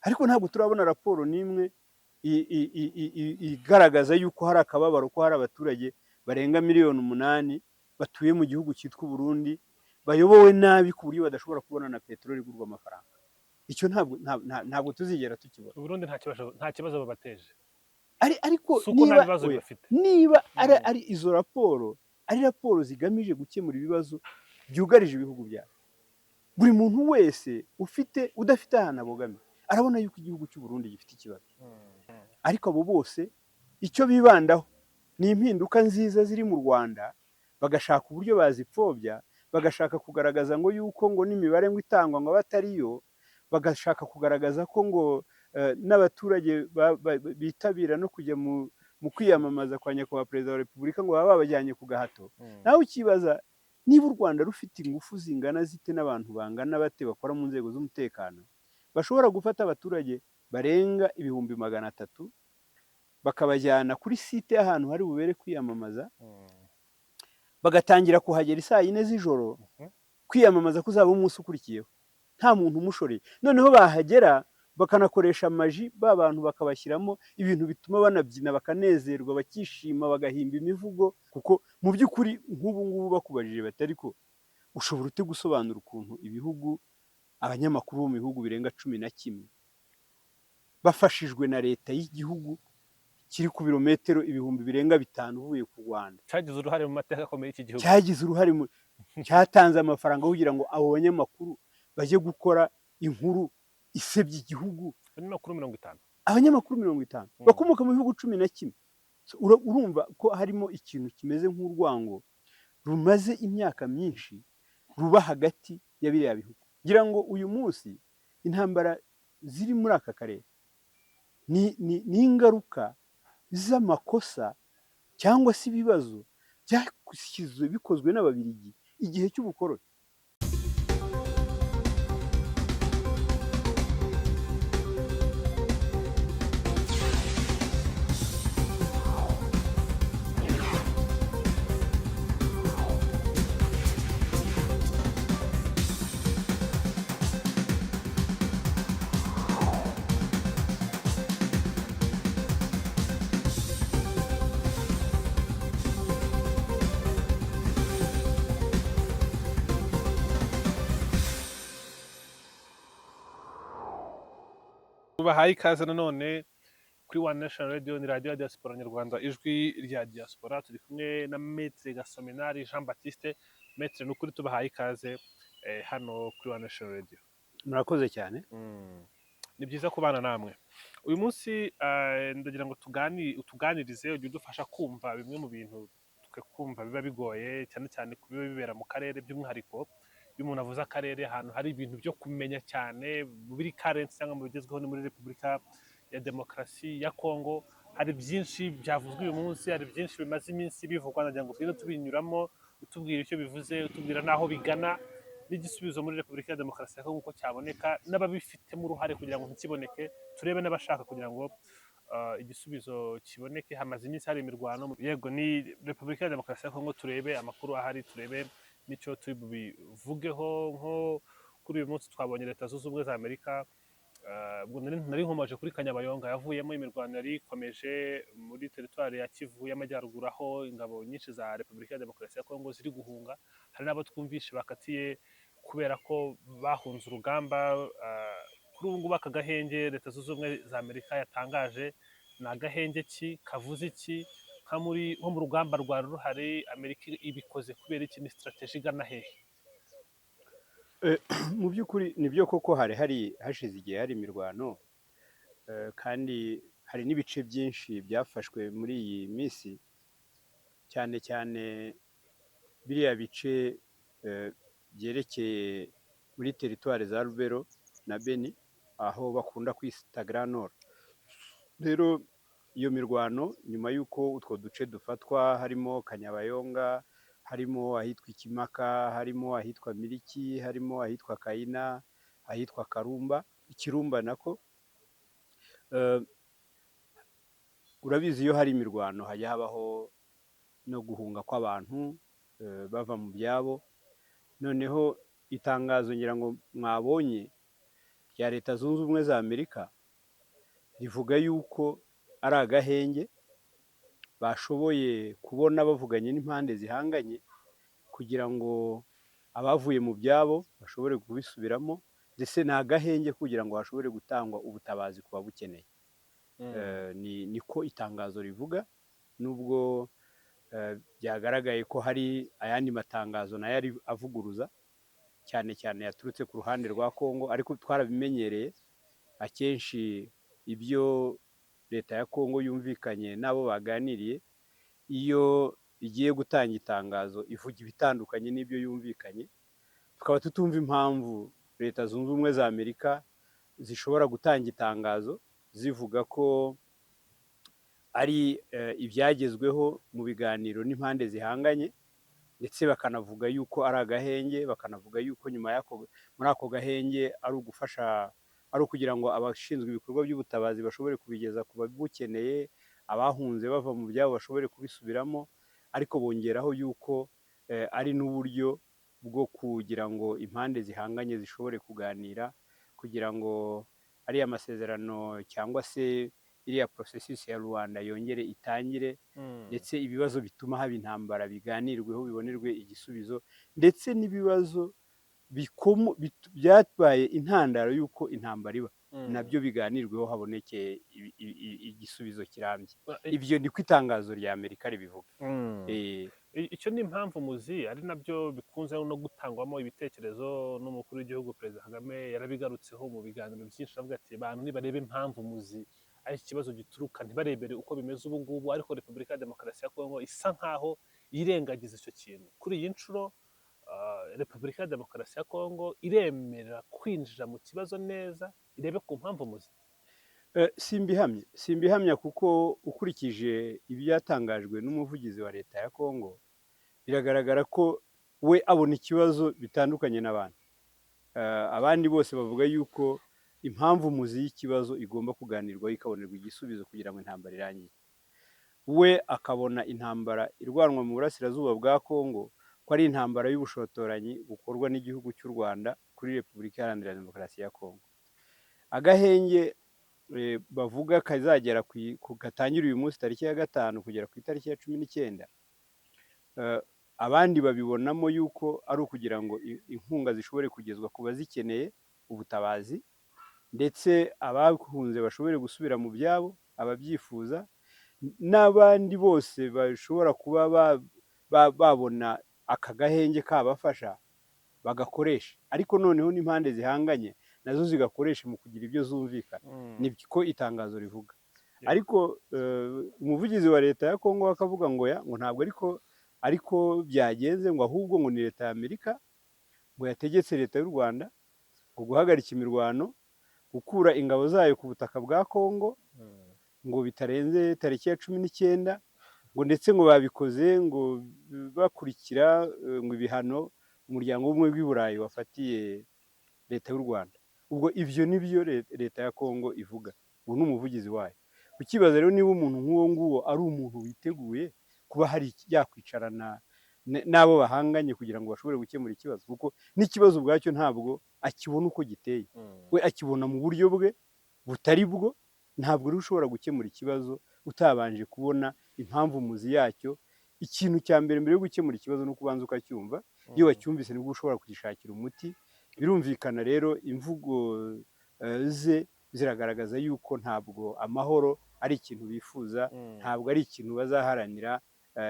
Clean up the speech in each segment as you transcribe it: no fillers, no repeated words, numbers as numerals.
ariko ntabwo turabona raporo n'imwe igaragaza yuko hari akababaro, ko hari abaturage barenga 8,000,000 batuye mu gihugu cyitwa Burundi bayobowe nabi ku buryo badashobora kubona na peteroli igurwa amafaranga. Icyo ntabwo tuzigera tukibona. Burundi nta kibazo babateje, ariko suko nta bibazo bafite. Niba ari izo raporo ari raporo zigamije gukemura ibibazo byugarije ibihugu byabo, buri muntu wese udafite ahantu abogamiye arabona yuko igihugu cy'u Burundi gifite ikibazo. Ariko abo bose icyo bibandaho ni impinduka nziza ziri mu Rwanda, bagashaka uburyo bazipfobya, bagashaka kugaragaza ngo yuko ngo n'imibare ngo itangwa ngo batariyo, bagashaka kugaragaza ko ngo n'abaturage bitabira no kujya mu kwiyamamaza kwa nyakubahwa perezida wa repubulika ngo baba babajyanye ku gahato. Nawe ukibaza niba u Rwanda rufite ingufu zingana zite n'abantu bangana bate bakora mu nzego z'umutekano, bashobora gufata abaturage barenga 300,000 bakabajyana kuri site y'ahantu hari bubere kwiyamamaza, bagatangira kuhagera saa 4 z'ijoro kwiyamamaza kuzaba umunsi ukurikiyeho, nta muntu umushoreye. Noneho bahagera bakanakoresha amaji, bantu bakabashyiramo ibintu bituma banabyina bakanezerwa bakishima bagahimba imivugo, kuko mu by'ukuri nk'ubu ngubu bakubajije batari ko ushobora ute gusobanura ukuntu ibihugu, abanyamakuru bo mu bihugu birenga 11 bafashijwe na leta y'igihugu kiri ku birometero 5,000 uvuye ku Rwanda, cyagize uruhare mu mateka akomeye y'iki gihugu, cyagize uruhare cyatanze amafaranga kugira ngo abo banyamakuru bajye gukora inkuru isebye igihugu. Abanyamakuru 50 bakomoka mu bihugu 11. Urumva ko harimo ikintu kimeze nk'urwango rumaze imyaka myinshi ruba hagati ya biriya bihugu. Ngira ngo uyu munsi intambara ziri muri aka karere ni ingaruka z'amakosa cyangwa se ibibazo byashyizwe bikozwe n'Ababiligi igihe cy'ubukoroni. Tubahaye ikaze nanone kuri One Nation Radio, ni radio ya diaspora nyarwanda, ijwi rya diaspora. Turi kumwe na Maître Gasomenari Jean Baptiste. Maître, nukuri tubahaye ikaze hano kuri One Nation Radio. Murakoze cyane. Ni byiza kubana namwe. Uyu munsi ndagira ngo tuganirize, ujye udufasha kumva bimwe mu bintu twe kumva biba bigoye, cyane cyane kubiba bibera mu karere, by'umwihariko iyo umuntu avuze akarere ahantu hari ibintu byo kumenya cyane biri current cyangwa mu bigezweho. Ni muri Repubulika ya Demokarasi ya Kongo. Hari byinshi byavuzwe uyu munsi, hari byinshi bimaze iminsi bivugwa, nagira ngo tugende tubinyuramo, utubwira icyo bivuze, utubwira n'aho bigana, n'igisubizo muri Repubulika ya Demokarasi ya Kongo uko cyaboneka, n'ababifitemo uruhare kugira ngo ntikiboneke, turebe n'abashaka kugira ngo igisubizo kiboneke. Hamaze iminsi hari imirwano, yego ni Repubulika ya Demokarasi ya Kongo, turebe amakuru ahari, turebe nicyo turi bubivugeho. Nko kuri uyu munsi twabonye Leta Zunze Ubumwe za Amerika, nari nkomeje kuri Kanyabayonga, yavuyemo imirwano yari ikomeje muri teritwari ya Kivu y'Amajyaruguru, aho ingabo nyinshi za Repubulika ya Demokarasi ya Kongo ziri guhunga. Hari n'abo twumvishe bakatiye kubera ko bahunze urugamba. Kuri ubu ngubu aka gahenge Leta Zunze Ubumwe za Amerika yatangaje ni agahenge ki, kavuze iki? Nko mu rugamba rwa ruhari, Amerika ibikoze kubera iki? Ni strategy igana hehe? Mu by'ukuri nibyo koko hari hashize igihe hari imirwano, kandi hari n'ibice byinshi byafashwe muri iyi minsi, cyane cyane biriya bice byerekeye muri teritwari za Rubero na Beni, aho bakunda kwita Grand Nord. Rero iyo mirwano nyuma y'uko utwo duce dufatwa, harimo Kanyabayonga, harimo ahitwa Ikimaka, harimo ahitwa Miliki, harimo ahitwa Kayina, ahitwa Karumba, Ikirumba nako, urabizi iyo hari imirwano hajya habaho no guhunga kw'abantu bava mu byabo. Noneho itangazo ngira ngo mwabonye rya Leta Zunze Ubumwe za Amerika rivuga yuko ari agahenge bashoboye kubona bavuganye n'impande zihanganye kugira ngo abavuye mu byabo bashobore kubisubiramo, ndetse ni agahenge kugira ngo hashobore gutangwa ubutabazi ku babukeneye. Niko itangazo rivuga, nubwo byagaragaye ko hari ayandi matangazo nayo ari avuguruza, cyane cyane yaturutse ku ruhande rwa Kongo, ariko twarabimenyereye akenshi ibyo leta ya Kongo yumvikanye n'abo baganiriye, iyo igiye gutanga itangazo ivuga ibitandukanye n'ibyo yumvikanye, tukaba tutumva impamvu leta zunze ubumwe za Amerika zishobora gutanga itangazo zivuga ko ari ibyagezweho mu biganiro n'impande zihanganye, ndetse bakanavuga yuko ari agahenge, bakanavuga yuko nyuma y'ako muri ako gahenge ari ugufasha, ari ukugira ngo abashinzwe ibikorwa by'ubutabazi bashobore kubigeza ku babukeneye, abahunze bava mu byabo bashobore kubisubiramo, ariko bongeraho yuko ari n'uburyo bwo kugira ngo impande zihanganye zishobore kuganira kugira ngo ariya masezerano cyangwa se iriya processus ya Rwanda yongere itangire, ndetse ibibazo bituma haba intambara biganirweho bibonerwe igisubizo, ndetse n'ibibazo byatwaye intandaro y'uko intambara iba nabyo biganirweho habonekeye igisubizo kirambye. Ibyo niko itangazo rya Amerika ribivuga. Icyo ni impamvu muzi ari nabyo bikunze no gutangwamo ibitekerezo n'umukuru w'igihugu Perezida Kagame yarabigarutseho mu biganiro byinshi, avuga ati abantu nibarebe impamvu muzi aho ikibazo gituruka, ntibarebere uko bimeze ubu ngubu, ariko Repubulika ya Demokarasi ya Kongo isa nkaho yirengagiza icyo kintu. Kuri iyi nshuro Repubulika ya Demokarasi ya Kongo iremera kwinjira mu kibazo neza, irebe ku mpamvu muzi. Simbihamya kuko ukurikije ibyatangajwe n'umuvugizi wa leta ya Kongo, biragaragara ko we abona ikibazo bitandukanye n'abandi. Abandi bose bavuga yuko impamvu muzi y'ikibazo igomba kuganirwaho ikabonerwa igisubizo kugira ngo intambara irangire. We akabona intambara irwanwa mu burasirazuba bwa Kongo ko ari intambara y'ubushotoranyi bukorwa n'igihugu cy'u Rwanda kuri Repubulika Iharanira Demokarasi ya Kongo. Agahenge bavuga kazagera gatangira uyu munsi tariki ya 5 kugera ku itariki ya 19, abandi babibonamo yuko ari ukugira ngo inkunga zishobore kugezwa ku bazikeneye ubutabazi, ndetse abahunze bashobore gusubira mu byabo, ababyifuza, n'abandi bose bashobora kuba babona aka gahenge kabafasha bagakoresha, ariko noneho n'impande zihanganye nazo zigakoresha mu kugira ibyo zumvikana. Niko itangazo rivuga. Ariko umuvugizi wa leta ya Kongo akavuga ngo ntabwo ariko byagenze, ngo ahubwo ngo ni leta ya Amerika ngo yategetse leta y'u Rwanda ngo guhagarika imirwano, gukura ingabo zayo ku butaka bwa Kongo ngo bitarenze tariki ya 19, ngo ndetse ngo babikoze ngo bakurikira ngo ibihano umuryango w'ubumwe bw'i Burayi wafatiye leta y'u Rwanda. Ubwo ibyo nibyo leta ya Kongo ivuga, ubu ni umuvugizi wayo. Ukibaza rero niba umuntu nk'uwo nguwo ari umuntu witeguye kuba hari yakwicarana n'abo bahanganye kugira ngo bashobore gukemura ikibazo, kuko n'ikibazo ubwacyo ntabwo akibona uko giteye, we akibona mu buryo bwe butari bwo. Ntabwo rero ushobora gukemura ikibazo utabanje kubona impamvu muzi yacyo. Ikintu cya mbere yo gukemura ikibazo ni ukubanza ukacyumva, iyo wacyumvise nibwo ushobora kugishakira umuti. Birumvikana rero imvugo ze ziragaragaza yuko ntabwo amahoro ari ikintu bifuza, ntabwo ari ikintu bazaharanira.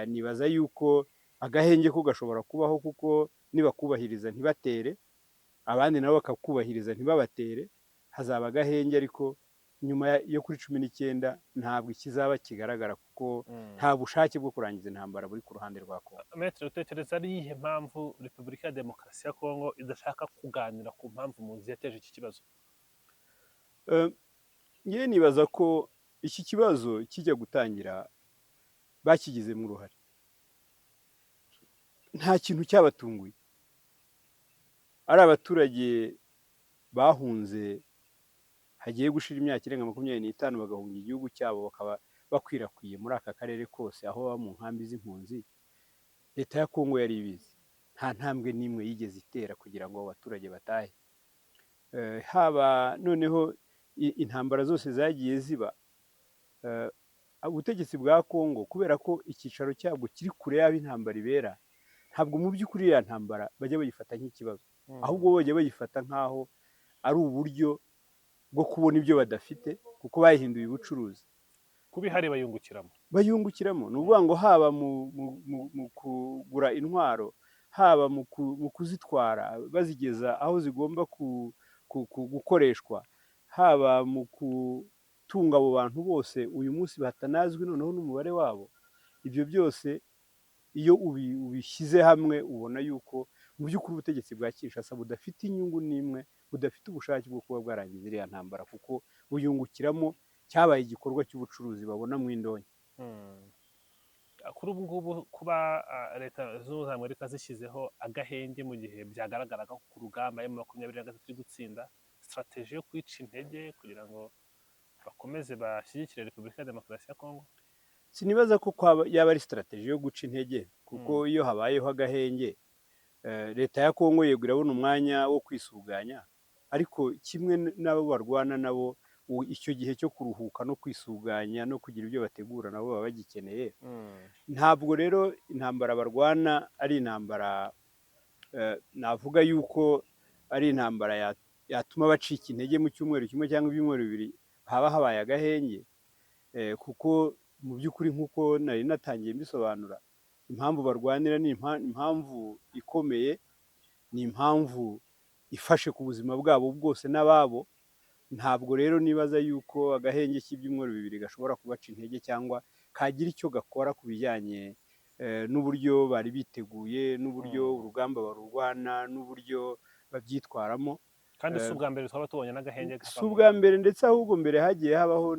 Nibaza yuko agahenge ko gashobora kubaho, kuko nibakubahiriza ntibatere, abandi nabo bakakubahiriza ntibabatere, hazaba agahenge, ariko nyuma yo kuri 19 ntabwo ikizaba kigaragara, kuko nta bushake bwo kurangiza intambara buri ku ruhande rwa Kongo. Maître, utekereza ari iyihe mpamvu Repubulika ya Demokarasi ya Kongo idashaka kuganira ku mpamvu muzi yateje iki kibazo? Ngewe nibaza ko iki kibazo kijya gutangira bakigizemo uruhare, nta kintu cyabatunguye. Ari abaturage bahunze hagiye gushira imyaka irenga 25 bagahunga igihugu cyabo, bakaba bakwirakwiye muri aka karere kose aho baba mu nkambi z'impunzi. Leta ya Kongo yari ibizi, nta ntambwe n'imwe yigeze itera kugira ngo abaturage batahe. Haba noneho intambara zose zagiye ziba, eh, ubutegetsi bwa Kongo kubera ko icyicaro cyabwo kiri kure y'aho intambara ibera, ntabwo mu by'ukuri iriya ntambara bajya bayifata nk'ikibazo, ahubwo bajya bayifata nk'aho ari uburyo bwo kubona ibyo badafite kuko bayihinduye ubucuruzi. kuba ihari bayungukiramo. Bayungukiramo ni ukuvuga ngo haba mu kugura intwaro, haba mu kuzitwara bazigeza aho zigomba gukoreshwa, haba mu gutunga abo bantu bose uyu munsi batanazwi noneho n'umubare wabo. Ibyo byose iyo ubishyize hamwe ubona yuko mu by'ukuri ubutegetsi bwa Kinshasa budafite inyungu n'imwe, budafite ubushake bwo kuba bwarangiza iriya ntambara kuko buyungukiramo, cyabaye igikorwa cy'ubucuruzi babona mu indonke. Kuri ubu ngubu kuba leta zunze ubumwe za Amerika zishyizeho agahenge mu gihe byagaragaraga ku rugamba M23 iri gutsinda, strategy yo kwica intege kugira ngo bakomeze bashyigikire Repubulika ya Demokarasi ya Kongo. Sinibaza ko yaba ari strategy yo guca intege kuko iyo habayeho agahenge, leta ya Kongo yego irabona umwanya wo kwisuganya, ariko kimwe n'abo barwana nabo icyo gihe cyo kuruhuka no kwisuganya no kugira ibyo bategura nabo baba bagikeneye. Ntabwo rero intambara barwana ari intambara navuga yuko ari intambara yatuma bacika intege mu cyumweru kimwe cyangwa ibyumweru bibiri haba habaye agahenge, kuko mu by'ukuri nk'uko nari natangiye mbisobanura, impamvu barwanira ni impamvu ikomeye, ni impamvu ifashe ku buzima bwabo bwose n'ababo. Ntabwo rero nibaza yuko agahenge k'ibyumweru bibiri gashobora kubaca intege cyangwa kagira icyo gakora ku bijyanye n'uburyo bari biteguye, n'uburyo urugamba barurwana, n'uburyo babyitwaramo. Kandi si ubwa mbere twaba tubonye n'agahenge. Si ubwa mbere, ndetse ahubwo mbere hagiye habaho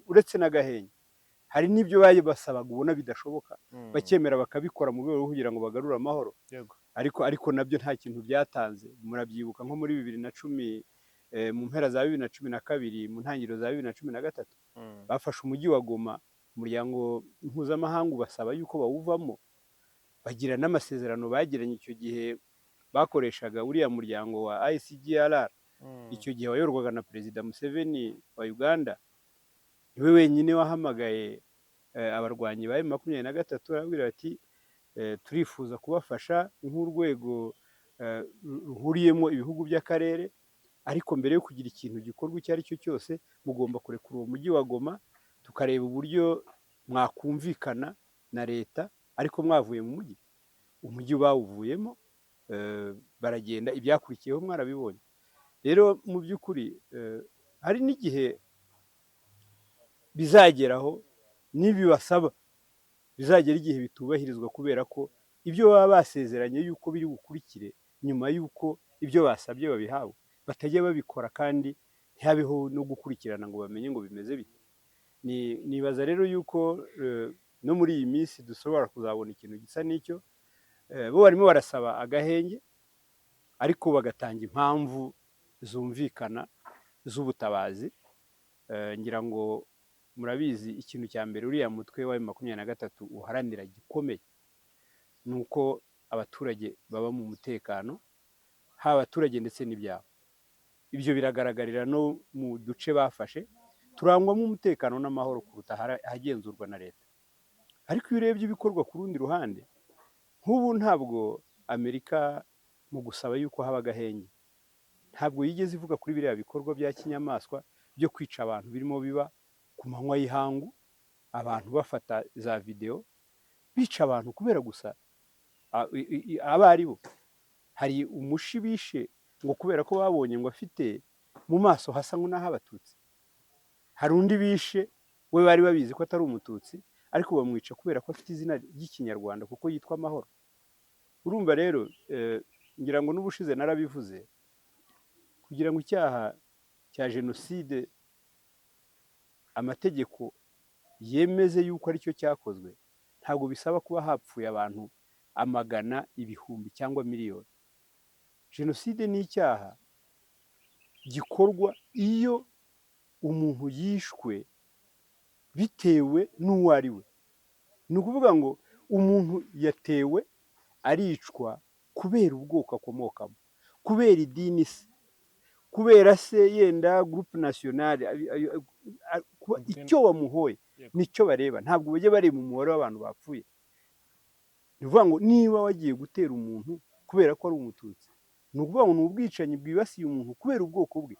uretse n'agahenge hari n'ibyo basabaga ubona bidashoboka, bakemera bakabikora mu rwego rwo kugira ngo bagarure amahoro. Ariko nabyo nta kintu byatanze. Murabyibuka nko muri 2010, mu mpera za 2012, mu ntangiriro za 2013, bafashe umujyi wa Goma, umuryango mpuzamahanga ubasaba yuko bawuvamo, bagira n'amasezerano bagiranye icyo gihe, bakoreshaga uriya muryango wa ICGLR, icyo gihe wayoborwaga na Perezida Museveni wa Uganda. Niwe wenyine wahamagaye abarwanyi ba M23 arabwira ati turifuza kubafasha nk'urwego ruhuriyemo ibihugu by'akarere, ariko mbere yo kugira ikintu gikorwa icyo ari cyo cyose mugomba kurekura uwo mujyi wa Goma, tukareba uburyo mwakumvikana na leta ariko mwavuye mu mujyi. Umujyi bawuvuyemo, baragenda, ibyakurikiyeho mwarabibonye. Rero mu by'ukuri hari n'igihe bizageraho n'ibibasaba bizagera igihe bitubahirizwa, kubera ko ibyo baba basezeranye yuko biri bukurikire nyuma y'uko ibyo basabye babihawe, batajya babikora kandi ntihabeho no gukurikirana ngo bamenye ngo bimeze bite. Nibaza rero yuko no muri iyi minsi dushobora kuzabona ikintu gisa n'icyo. Bo barimo barasaba agahenge, ariko bagatanga impamvu zumvikana z'ubutabazi. Ngira ngo murabizi ikintu cya mbere uriya mutwe wa M23 uharanira gikomeye ni uko abaturage baba mu mutekano, haba abaturage ndetse n'ibyabo. Ibyo biragaragarira no mu duce bafashe, turangwamo umutekano n'amahoro kuruta ahagenzurwa na leta. Ariko iyo urebye ibikorwa ku rundi ruhande, nk'ubu ntabwo Amerika mu gusaba yuko haba agahenge, ntabwo yigeze ivuga kuri biriya bikorwa bya kinyamaswa byo kwica abantu birimo biba ku manywa y'ihangu, abantu bafata za videwo bica abantu kubera gusa aba ari bo. Hari umushi bishe ngo kubera ko babonye ngo afite mu maso hasa n'ah'Abatutsi. Hari undi bishe we bari babizi ko atari Umututsi, ariko bamwica kubera ko afite izina ry'Ikinyarwanda kuko yitwa Mahoro. Urumva rero, ngira ngo n'ubushize narabivuze, kugira ngo icyaha cya jenoside amategeko yemeze yuko aricyo cyakozwe, ntabwo bisaba kuba hapfuye abantu amagana, ibihumbi cyangwa miliyoni. Jenoside ni icyaha gikorwa iyo umuntu yishwe bitewe n'uwo ari we. Ni ukuvuga ngo umuntu yatewe aricwa kubera ubwoko akomokamo, kubera idini se, kubera se yenda groupe nationale icyo wamuhoye Yego. nicyo bareba, ntabwo bajya bareba umubare w'abantu bapfuye. Ni ukuvuga ngo niba wagiye gutera umuntu kubera ko ari umututsi, ni ukuvuga ngo ni ubwicanyi bwibasiye umuntu kubera ubwoko bwe,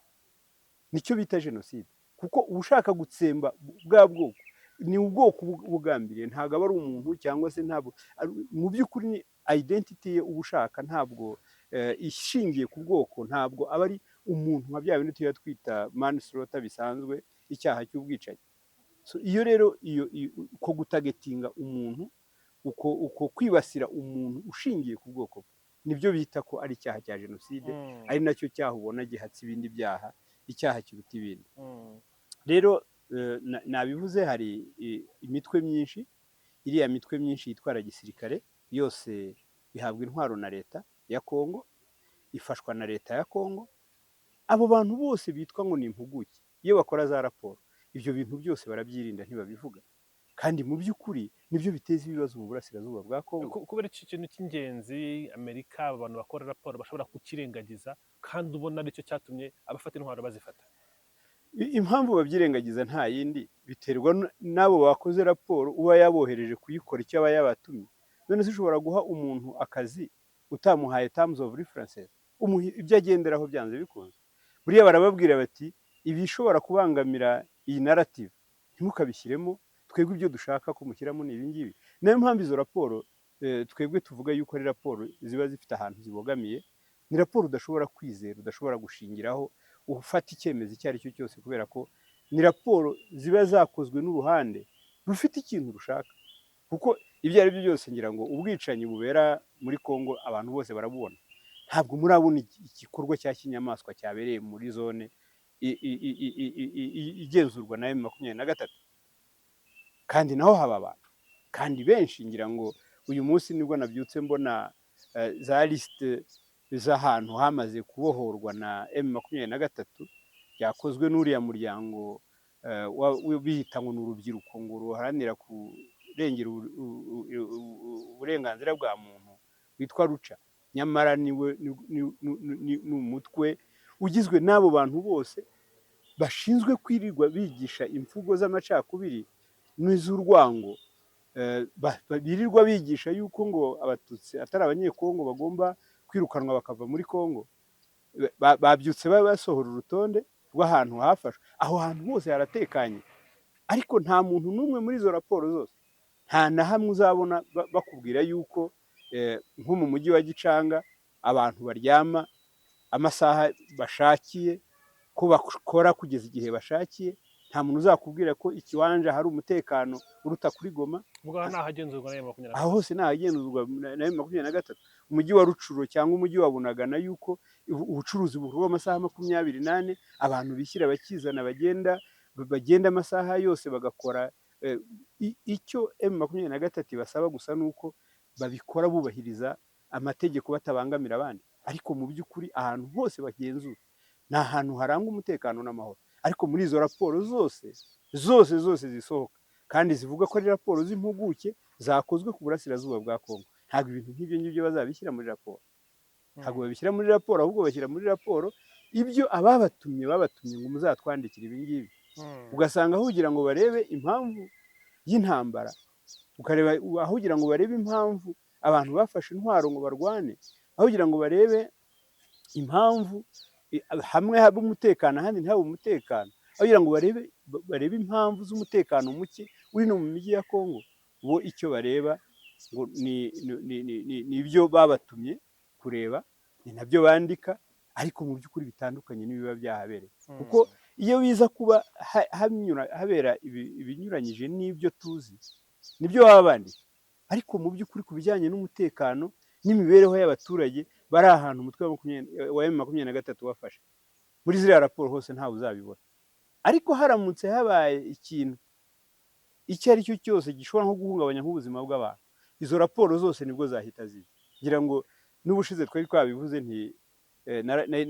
nicyo bita jenoside. Kuko uba ushaka gutsemba bwa bwoko, ni ubwoko bugambiriye, ntabwo aba ari umuntu cyangwa se ntabwo mu by'ukuri ni identity ye uba ushaka, ntabwo ishingiye ku bwoko, ntabwo aba ari umuntu nka bya bintu tuba twita manslaughter bisanzwe, icyaha cy'ubwicanyi. Iyo rero uko gutagetinga umuntu, uko kwibasira umuntu ushingiye ku bwoko bwe, nibyo bita ko ari icyaha cya jenoside, ari nacyo cyaha ubona gihatse ibindi byaha, icyaha kiruta ibindi. Rero nabivuze, hari imitwe myinshi, iriya mitwe myinshi yitwara gisirikare yose ihabwa intwaro na leta ya Kongo, ifashwa na leta ya Kongo. Abo bantu bose bitwa ngo ni impuguke, iyo bakora za raporo ibyo bintu byose barabyirinda, ntibabivuga, kandi mu by'ukuri nibyo biteza ibibazo mu burasirazuba bwa Kongo. Kubera iki kintu cy'ingenzi Amerika, abantu bakora raporo bashobora kukirengagiza, kandi ubona aricyo cyatumye abafata intwaro bazifata. Impamvu babyirengagiza nta yindi, biterwa n'abo bakoze raporo uba yabohereje kuyikora icyo aba yabatumye. None se ushobora guha umuntu akazi utamuhaye terms of references, ibyo agenderaho byanze bikunze. Buriya barababwira bati ibishobora kubangamira iyi narrative ntimukabishyiremo, twebwe ibyo dushaka ko mushyiramo ni ibi ngibi. Nayo mpamvu izo raporo twebwe tuvuga yuko ari raporo ziba zifite ahantu zibogamiye, ni raporo udashobora kwizera, udashobora gushingiraho ufata icyemezo icyo ari cyo cyose, kubera ko ni raporo ziba zakozwe n'uruhande rufite ikintu rushaka. Kuko ibyo ari byo byose, ngira ngo ubwicanyi bubera muri Kongo abantu bose barabubona, ntabwo murabona igikorwa cya kinyamaswa cyabereye muri zone igenzurwa na M23, kandi naho haba abantu, kandi benshi. Ngira ngo uyu munsi nibwo nabyutse mbona za lisite z'ahantu hamaze kubohorwa na M23, byakozwe n'uriya muryango bihita ngo ni urubyiruko ngo ruharanira kurengera uburenganzira bwa muntu, witwa Ruca. Nyamara ni umutwe ugizwe n'abo bantu bose bashinzwe kwirirwa bigisha imvugo z'amacakubiri n'iz'urwango, birirwa bigisha yuko ngo abatutsi atari abanyekongo bagomba kwirukanwa bakava muri Kongo. Babyutse basohora urutonde rw'ahantu hafashwe, aho hantu hose haratekanye, ariko nta muntu n'umwe muri izo raporo zose, nta na hamwe uzabona bakubwira yuko nko mu mujyi wa Gicanga abantu baryama amasaha bashakiye, ko bakora kugeza igihe bashakiye. Nta muntu uzakubwira ko ikiwanja hari umutekano uruta kuri Goma. Aho hose n'ahagenzurwa na M23. Umujyi wa Rucuro cyangwa umujyi wa Bunagana, yuko ubucuruzi bukorwa amasaha 24, abantu bishyira bakizana, bagenda amasaha yose bagakora. Icyo M23 basaba gusa nuko babikora bubahiriza amategeko batabangamira abandi, ariko mu by'ukuri ahantu hose bagenzura ni ahantu harangwa umutekano n'amahoro. Ariko muri izo raporo zose zisohoka kandi zivuga ko ari raporo z'impuguke zakozwe ku burasirazuba bwa Kongo, ntabwo ibintu nk'ibyo ngibyo bazabishyira muri raporo. Ntabwo babishyira muri raporo, ahubwo bashyira muri raporo ibyo babatumye ngo muzatwandikire ibi ngibi. Ugasanga aho kugira ngo barebe impamvu y'intambara, ukareba aho kugira ngo barebe impamvu abantu bafashe intwaro ngo barwane, aho kugira ngo barebe impamvu hamwe haba umutekano ahandi ntihabe umutekano, aho kugira ngo barebe impamvu z'umutekano muke uri no mu mijyi ya Kongo, bo icyo bareba ngo ni ibyo babatumye kureba, ni nabyo bandika, ariko mu by'ukuri bitandukanye n'ibiba byahabereye. Kuko iyo biza kuba habera ibinyuranyije n'ibyo tuzi, nibyo baba bandika, ariko mu by'ukuri ku bijyanye n'umutekano n'imibereho y'abaturage bari ahantu umutwe wa M23 wafashe, muri ziriya raporo hose ntawe uzabibona. Ariko haramutse habaye ikintu icyo ari cyo cyose gishobora nko guhungabanya nk'ubuzima bw'abantu, izo raporo zose nibwo zahita ziza. Ngira ngo n'ubushize twari twabivuze,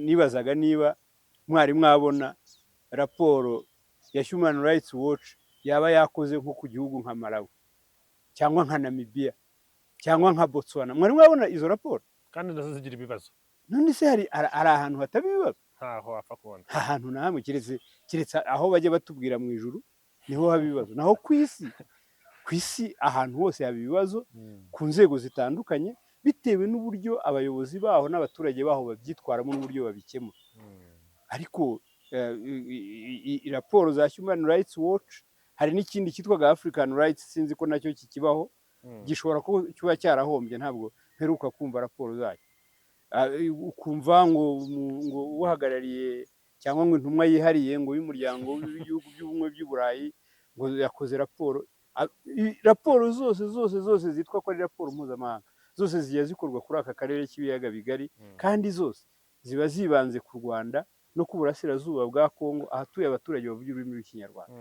nibazaga niba mwari mwabona raporo ya Human Rights Watch yaba yakoze nko ku gihugu nka Malawi cyangwa nka Namibia cyangwa nka Botswana. Mwari mwabona izo raporo? Kandi nazo zigira ibibazo. None se hari ahantu hataba ibibazo? ntaho wapfa kubona. nta hantu na hamwe keretse aho bajya batubwira mu ijuru niho haba ibibazo, naho ku isi ahantu hose haba ibibazo ku nzego zitandukanye bitewe n'uburyo abayobozi baho n'abaturage baho babyitwaramo n'uburyo babikemura. Ariko raporo za Human Rights Watch, hari n'ikindi cyitwaga African Rights, sinzi ko nacyo kikibaho, gishobora kuba cyarahombye, ntabwo mperuka kumva raporo zacyo. Ukumva ngo uhagarariye cyangwa ngo intumwa yihariye ngo y'umuryango w'ibihugu by'ubumwe by'u Burayi ngo yakoze raporo zose zitwa ko ari raporo mpuzamahanga, zose zigiye zikorwa kuri aka karere k'ibiyaga bigari, kandi zose ziba zibanze ku Rwanda no ku burasirazuba bwa Kongo ahatuye abaturage bavuga ururimi rw'ikinyarwanda.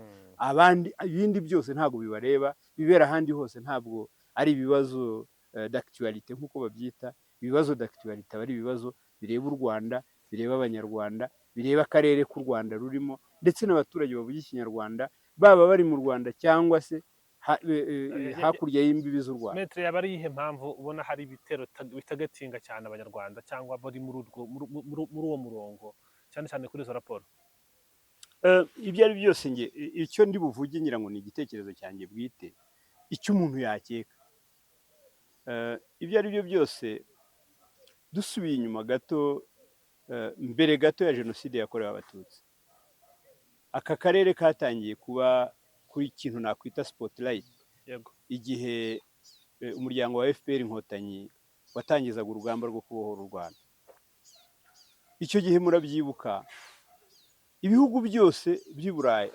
Ibindi byose ntabwo bibareba, bibera ahandi hose ntabwo ari ibibazo d'actualité nk'uko babyita. Ibibazo d'actualité aba ari ibibazo bireba u Rwanda, bireba abanyarwanda, bireba akarere k'u Rwanda rurimo, ndetse n'abaturage bavuga ikinyarwanda, baba bari mu Rwanda cyangwa se hakurya y'imbibi z'u Rwanda. Metre, yaba ari iyihe mpamvu ubona hari ibitero bitagatinga cyane abanyarwanda cyangwa bari muri uwo murongo, cyane cyane kuri izo raporo? Ibyo ari byose icyo ndi buvuge ngira ngo ni igitekerezo cyanjye bwite, icyo umuntu yakeka. Ibyo ari byo byose, dusubiye inyuma gato, mbere gato ya jenoside yakorewe abatutsi, aka karere katangiye kuba kuri ikintu nakwita spotlight igihe umuryango wa FPR Inkotanyi watangizaga urugamba rwo kubohora u Rwanda. Icyo gihe murabyibuka, ibihugu byose by'i Burayi,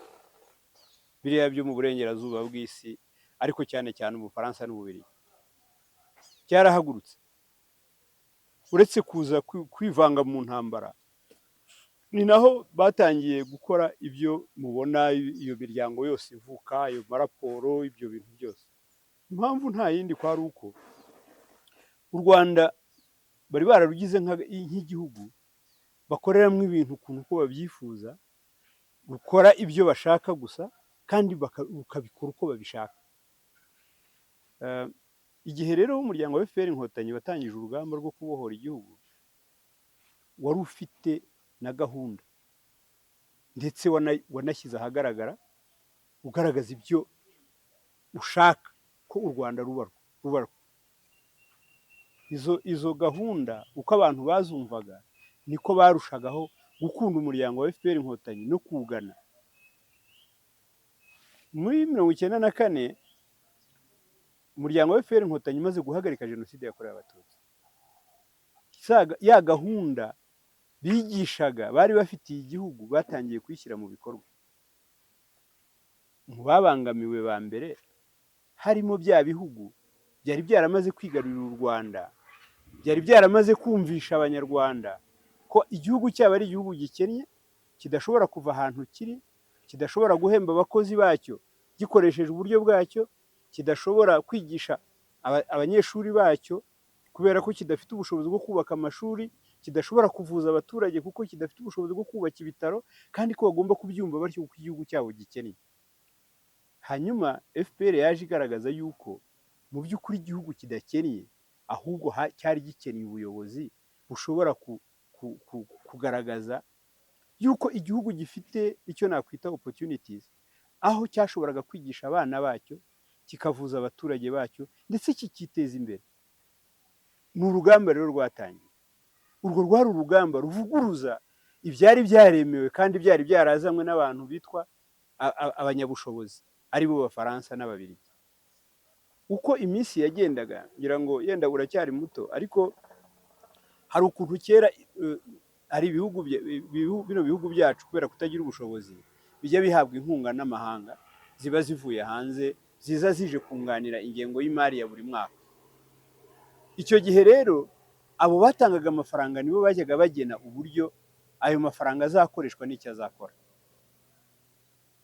biriya byo mu burengerazuba bw'isi, ariko cyane cyane Ubufaransa n'Ububiligi, cyarahagurutse. Uretse kuza kwivanga mu ntambara, ni naho batangiye gukora ibyo mubona, iyo miryango yose ivuka, ayo maraporo, ibyo bintu byose. Impamvu nta yindi kwari uko u Rwanda bari bararugize nk'igihugu bakoreramo ibintu ukuntu uko babyifuza, rukora ibyo bashaka gusa, kandi rukabikora uko babishaka. Igihe rero umuryango wa FPR Inkotanyi watangije urugamba rwo kubohora igihugu, wari ufite na gahunda, ndetse wanashyize ahagaragara ugaragaza ibyo ushaka ko u Rwanda ruba. Izo gahunda uko abantu bazumvaga niko barushagaho gukunda umuryango wa FPR Inkotanyi no kuwugana. Muri 1994 umuryango wa FPR Inkotanyi umaze guhagarika jenoside yakorewe abatutsi, ya gahunda bigishaga bari bafitiye igihugu batangiye kuyishyira mu bikorwa. Mu babangamiwe ba mbere harimo bya bihugu byari byaramaze kwigarurira u Rwanda, byari byaramaze kumvisha abanyarwanda ko igihugu cyabo ari igihugu gikennye, kidashobora kuva ahantu kiri, kidashobora guhemba abakozi bacyo gikoresheje uburyo bwacyo, kidashobora kwigisha abanyeshuri bacyo kubera ko kidafite ubushobozi bwo kubaka amashuri, kidashobora kuvuza abaturage kuko kidafite ubushobozi bwo kubaka ibitaro, kandi ko bagomba kubyumva batyo kuko igihugu cyabo gikennye. Hanyuma FPR yaje igaragaza yuko mu by'ukuri igihugu kidakennye, ahubwo cyari gikeneye ubuyobozi bushobora kugaragaza yuko igihugu gifite icyo nakwita opportunities, aho cyashoboraga kwigisha abana bacyo, kikavuza abaturage bacyo, ndetse kikiteza imbere. Ni urugamba rero rwatangiye. Urwo rwari urugamba ruvuguruza ibyari byaremewe kandi byari byarazanywe n'abantu bitwa abanyabushobozi, ari bo Bafaransa n'Ababiligi. Uko iminsi yagendaga, ngira ngo yenda uracyari muto, ariko hari ukuntu kera hari bino bihugu byacu kubera kutagira ubushobozi bijya bihabwa inkunga n'amahanga, ziba zivuye hanze, ziza zije kunganira ingengo y'imari ya buri mwaka. Icyo gihe rero abo batangaga amafaranga nibo bajyaga bagena uburyo ayo mafaranga azakoreshwa n'icyo azakora.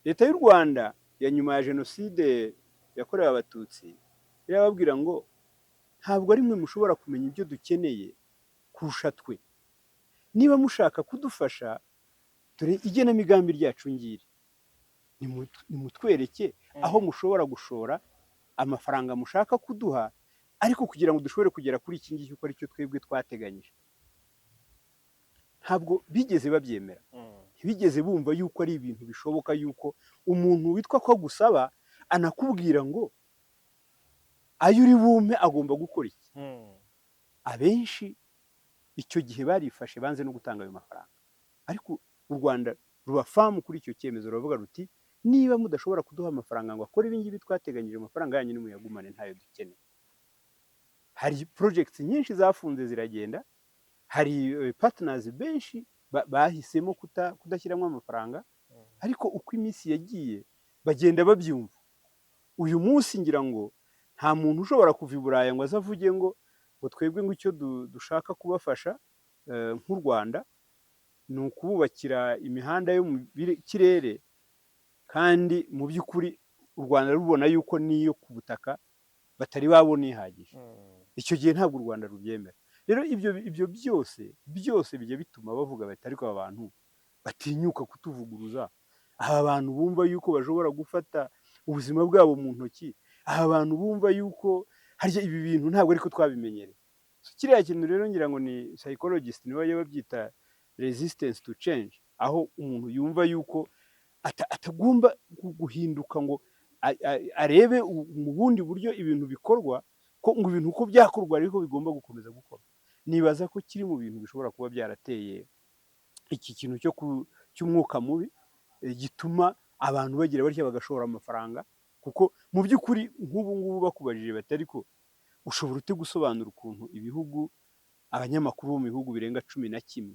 Leta y'u Rwanda ya nyuma ya jenoside yakorewe abatutsi irababwira ngo ntabwo ari mwe mushobora kumenya ibyo dukeneye kurusha twe. Niba mushaka kudufasha, dore igenamigambi ryacu ngiri, nimutwereke aho mushobora gushora amafaranga mushaka kuduha, ariko kugira ngo dushobore kugera kuri iki ngiki uko ari cyo twebwe twateganyije. ntabwo bigeze babyemera, ntibigeze bumva yuko ari ibintu bishoboka yuko umuntu witwa ko agusaba anakubwira ngo ayo uri bumpe agomba gukora iki. Abenshi icyo gihe barifashe banze no gutanga ayo mafaranga, ariko u Rwanda rubafamu kuri icyo cyemezo, ruravuga ruti niba mudashobora kuduha amafaranga ngo akore ibingibi twateganyije, amafaranga yanyu nimuyagumane ntayo dukeneye. Hari projects nyinshi zafunze ziragenda, hari partners benshi bahisemo kudashyiramo amafaranga, ariko uko iminsi yagiye bagenda babyumva. Uyu munsi ngira ngo nta muntu ushobora kuva i Buraya ngo azavuge ngo twebwe ngo icyo dushaka kubafasha nk'u Rwanda ni ukububakira imihanda yo mu kirere, kandi mu by'ukuri u Rwanda rubona yuko niyo ku butaka batari babona ihagije. Icyo gihe ntabwo u Rwanda rubyemera. Rero ibyo byose bijya bituma bavuga bati ariko aba bantu batinyuka kutuvuguruza, aba bantu bumva yuko bashobora gufata ubuzima bwabo mu ntoki, aba bantu bumva yuko harya ibi bintu ntabwo ariko twabimenyereye. Kiriya kintu rero ngira ngo ni psychologist nibo bajya babyita resistance to change, aho umuntu yumva yuko atagomba guhinduka ngo arebe mu bundi buryo ibintu bikorwa, ko ngo ibintu uko byakorwa ariko bigomba gukomeza gukorwa. Nibaza ko kiri mu bintu bishobora kuba byarateye iki kintu cy'umwuka mubi, gituma abantu bagira batya bagashora amafaranga, kuko mu by'ukuri nk'ubu ngubu bakubajije bati ariko ushobora ute gusobanura ukuntu ibihugu, abanyamakuru bo mu bihugu birenga 11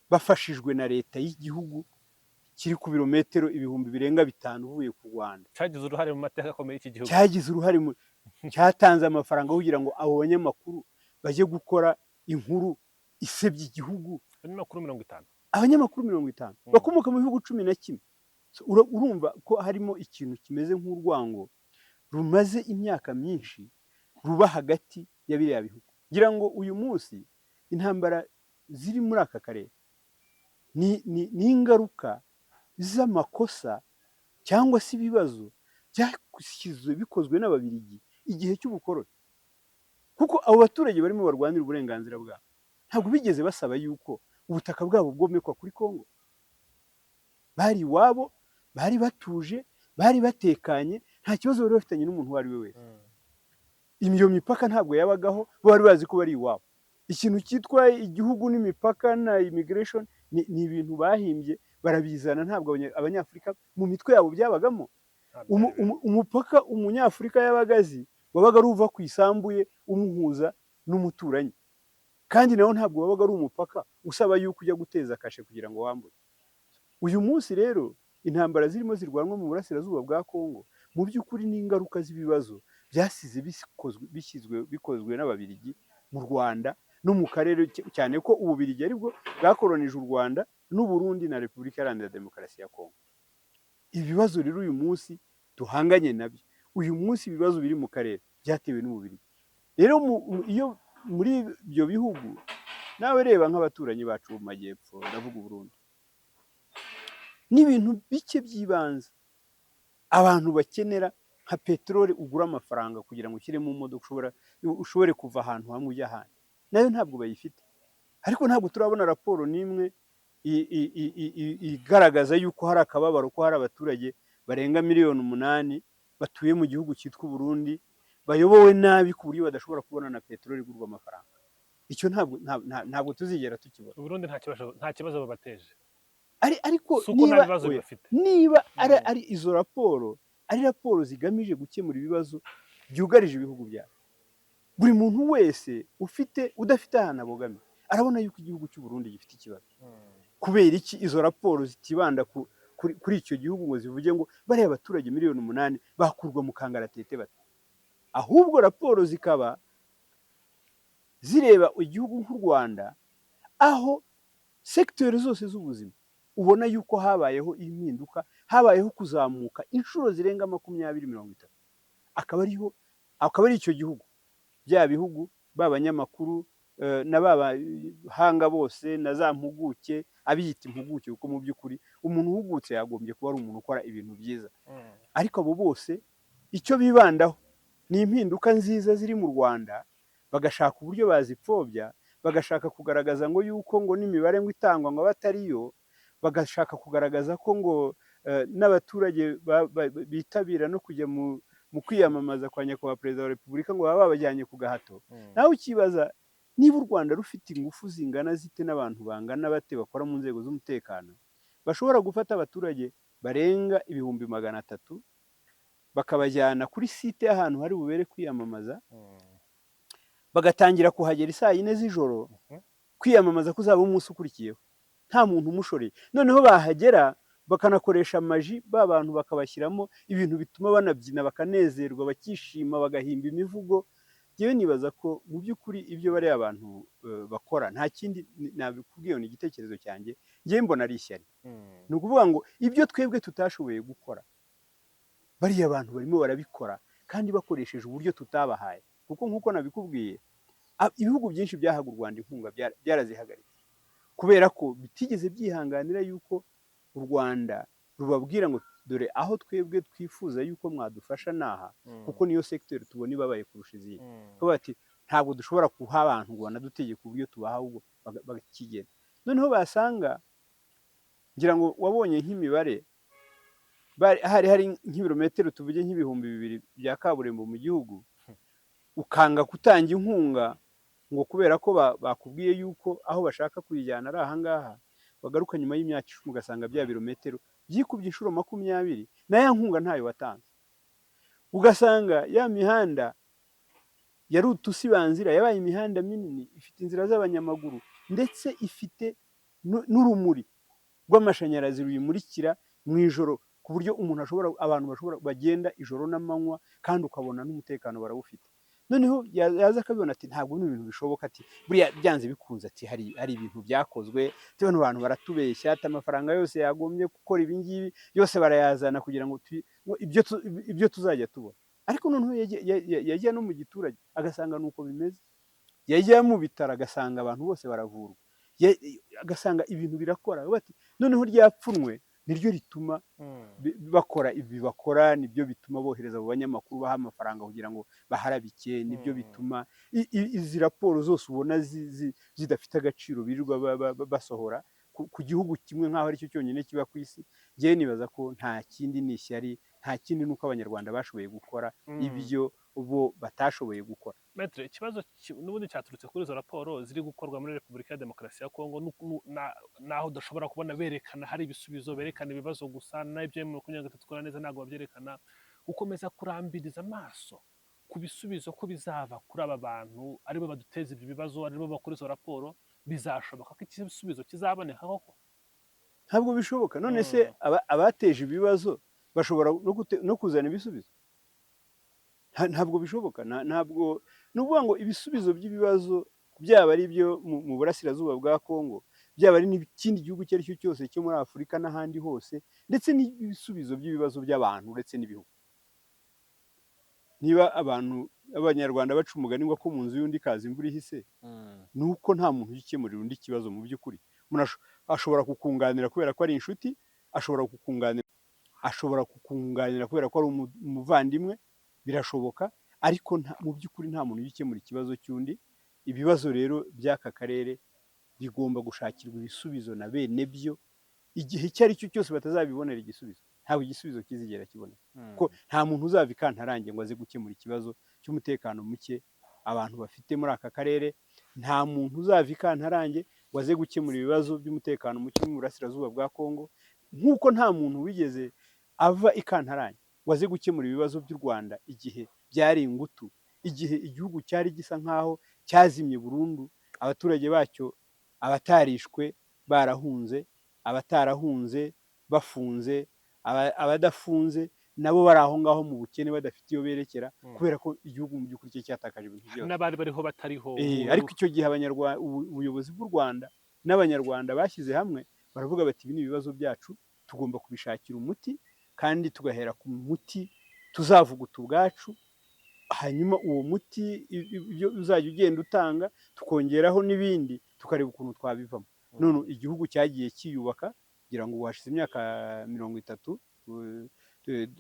bafashijwe na leta y'igihugu kiri ku birometero ibihumbi birenga 5 uvuye ku Rwanda, cyagize uruhare mu mateka akomeye y'iki gihugu, cyagize uruhare cyatanze amafaranga kugira ngo abo banyamakuru bajye gukora inkuru isebya igihugu. Abanyamakuru 50 bakomoka mu bihugu 11. Urumva ko harimo ikintu kimeze nk'urwango rumaze imyaka myinshi ruba hagati ya biriya bihugu. Ngira ngo uyu munsi intambara ziri muri aka karere ni ingaruka z'amakosa cyangwa se ibibazo byashyizwe bikozwe n'Ababiligi igihe cy'ubukoroni, kuko abo baturage barimo barwanira uburenganzira bwabo ntabwo bigeze basaba yuko ubutaka bwabo bwomekwa kuri Kongo. Bari iwabo, bari batuje, bari batekanye, nta kibazo bari bafitanye n'umuntu uwo ari we wese. Iyo mipaka ntabwo yabagaho, bari bazi ko bari iwabo. Ikintu cyitwa igihugu n'imipaka na immigration ni ibintu bahimbye barabizana, ntabwo abanyafurika mu mitwe yabo byabagamo. Umupaka umunyafurika yabagazi wabaga ari uva ku isambu ye umuhuza n'umuturanyi, kandi nawo ntabwo wabaga ari umupaka usaba yuko ujya guteza kashe kugira ngo wambure. Uyu munsi rero intambara zirimo zirwanwa mu burasirazuba bwa Kongo mu by'ukuri n'ingaruka z'ibibazo byasize bikozwe n'Ababiligi mu Rwanda no mu karere, cyane ko Ububiligi aribwo bwakolonije u Rwanda n'u Burundi na Repubulika Iharanira Demokarasi ya Kongo. Ibibazo rero uyu munsi duhanganye nabyo, uyu munsi ibibazo biri mu karere byatewe n'Ububiligi. Rero iyo muri ibyo bihugu, nawe reba nk'abaturanyi bacu mu majyepfo, ndavuga Burundi, n'ibintu bike by'ibanze abantu bakenera nka peteroli ugura amafaranga kugira ngo ushyire mu modoka ushobore kuva ahantu hamwe ujya ahandi, nayo ntabwo bayifite. Ariko ntabwo turabona raporo n'imwe igaragaza yuko hari akababaro, ko hari abaturage barenga 8,000,000 batuye mu gihugu cyitwa Burundi bayobowe nabi ku buryo badashobora kubona na peteroli igurwa amafaranga. Icyo ntabwo tuzigera tukibona. Burundi nta kibazo babateje, ariko niba ari izo raporo, ari raporo zigamije gukemura ibibazo byugarije ibihugu byabo, buri muntu wese udafite ahantu abogamiye arabona yuko igihugu cy'u Burundi gifite ikibazo. Kubera iki izo raporo zitibanda kuri icyo gihugu ngo zivuge ngo bariya abaturage 8,000,000 bakurwa mu kangaratete bati, ahubwo raporo zikaba zireba igihugu nk'u Rwanda, aho sekiteri zose z'ubuzima ubona yuko habayeho impinduka, habayeho kuzamuka inshuro zirenga 20-30. Akaba ari icyo gihugu, bya bihugu b'abanyamakuru na babahanga bose na za mpuguke, abiyita impuguke, kuko mu by'ukuri umuntu uhugutse yagombye kuba ari umuntu ukora ibintu byiza. Ariko abo bose icyo bibandaho ni impinduka nziza ziri mu Rwanda, bagashaka uburyo bazipfobya, bagashaka kugaragaza ngo yuko ngo n'imibare ngo itangwa ngo batariyo, bagashaka kugaragaza ko ngo n'abaturage bitabira no kujya mu kwiyamamaza kwa nyakubahwa perezida wa repubulika ngo baba babajyanye ku gahato. nawe ukibaza niba u Rwanda rufite ingufu zingana zite n'abantu bangana bate bakora mu nzego z'umutekano, bashobora gufata abaturage barenga 300,000 bakabajyana kuri site y'ahantu hari bubere kwiyamamaza, bagatangira kuhagera isaa 4 z'ijoro kwiyamamaza kuzaba umunsi ukurikiyeho nta muntu umushoreye. Noneho bahagera bakanakoresha amaji, ba bantu bakabashyiramo ibintu bituma banabyina bakanezerwa bakishima bagahimba imivugo. Yewe nibaza ko mu by'ukuri ibyo bariya abantu bakora nta kindi nabikubwiye, ni igitekerezo cyanjye, ngewe mbona ari ishyari. Ni ukuvuga ngo ibyo twebwe tutashoboye gukora bariya bantu barimo barabikora kandi bakoresheje uburyo tutabahaye, kuko nk'uko nabikubwiye ibihugu byinshi byahaga u Rwanda inkunga byarazihagaritse kubera ko bitigeze byihanganira yuko u Rwanda rubabwira ngo dore aho twebwe twifuza yuko mwadufasha naha, kuko niyo secteur tubona ibabaye kurusha izindi. Bati ntabwo dushobora kuha abantu ngo banadutegeke uburyo tubaha, ahubwo bakigenda. Noneho basanga, ngira ngo wabonye nk'imibare, hari nk'ibirometero tuvuge nk'ibihumbi 2,000 bya kaburimbo mu gihugu, ukanga gutanga inkunga ngo kubera ko bakubwiye yuko aho bashaka kuyijyana ari ahangaha, bagaruka nyuma y'imyaka 10 ugasanga bya birometero byikubye inshuro 20, na ya nkunga ntayo watanze. Ugasanga ya mihanda yari utusibanzira yabaye imihanda minini, ifite inzira z'abanyamaguru ndetse ifite n'urumuri rw'amashanyarazi ruyimurikira mu ijoro, ku buryo abantu bashobora bagenda ijoro n'amanywa kandi ukabona n'umutekano barawufite. Noneho yaza akabibona ati ntabwo ni ibintu bishoboka, ati buriya byanze bikunze, ati hari ibintu byakozwe, bano bantu baratubeshya, ati amafaranga yose yagombye gukora ibi ngibi yose barayazana kugira ngo ibyo tuzajya tubona. Ariko noneho yajya no mu giturage agasanga nuko bimeze, yajya mu bitaro agasanga abantu bose baravurwa, agasanga ibintu birakora. Noneho ryapfunwe niryo rituma bakora ibi bakora, nibyo bituma bohereza abo banyamakuru baha amafaranga kugira ngo baharabike, nibyo bituma izi raporo zose ubona zidafite agaciro birirwa basohora ku gihugu kimwe nk'aho aricyo cyonyine kiba ku isi. Ngewe nibaza ko nta kindi ni ishyari, nta kindi nuko abanyarwanda bashoboye gukora ibyo bo batashoboye gukora. Maître, ikibazo n'ubundi cyaturutse kuri izo raporo ziri gukorwa muri Repubulika ya Demokarasi ya Kongo, naho udashobora kubona berekana hari ibisubizo, berekana ibibazo gusa, n'ibyo mu kugira ngo tukora neza ntabwo babyerekana. Ukomeza kurambiriza amaso ku bisubizo ko bizava kuri aba bantu aribo baduteza ibyo bibazo, aribo bakora izo raporo, bizashoboka ko igisubizo kizaboneka koko? Ntabwo bishoboka. None se abateje ibibazo bashobora no kuzana ibisubizo? Ntabwo bishoboka. Ntabwo ni ukuvuga ngo ibisubizo by'ibibazo byaba ari byo mu burasirazuba bwa Kongo, byaba ari n'ikindi gihugu icyo ari cyo cyose cyo muri Afurika n'ahandi hose, ndetse n'ibisubizo by'ibibazo by'abantu ndetse n'ibihugu. Niba abanyarwanda baca umugani ngo ko mu nzu y'undi kaza imvura ihise, ni uko nta muntu ugikemurira undi kibazo. Mu by'ukuri umuntu ashobora kukunganira kubera ko ari inshuti, ashobora kukunganira kubera ko ari umuvandimwe, birashoboka, ariko mu by'ukuri nta muntu ugikemura ikibazo cy'undi. Ibibazo rero by'aka karere bigomba gushakirwa ibisubizo na bene byo, igihe icyo ari cyo cyose batazabibonera igisubizo, ntabwo igisubizo kizigera kiboneka. Ko nta muntu uzava ikantarange ngo aze gukemura ikibazo cy'umutekano muke abantu bafite muri aka karere, nta muntu uzava ikantarange ngo aze gukemura ibibazo by'umutekano muke mu burasirazuba bwa Kongo, nk'uko nta muntu wigeze ava ikantarange ngo aze gukemura ibibazo by'u Rwanda igihe byari ingutu, igihe igihugu cyari gisa nk'aho cyazimye burundu, abaturage bacyo abatarishwe barahunze, abatarahunze bafunze, abadafunze nabo bari aho ngaho mu bukene badafite iyo berekera, kubera ko igihugu mu by'ukuri cye cyatakaje ibintu byose. N'abari bariho batariho. Ariko icyo gihe ubuyobozi bw'u Rwanda n'abanyarwanda bashyize hamwe baravuga bati ibi ni ibibazo byacu, tugomba kubishakira umuti, kandi tugahera ku muti tuzavuguta ubwacu, hanyuma uwo muti uzajya ugenda utanga tukongeraho n'ibindi, tukareba ukuntu twabivamo. None igihugu cyagiye kiyubaka, kugira ngo hashize imyaka 30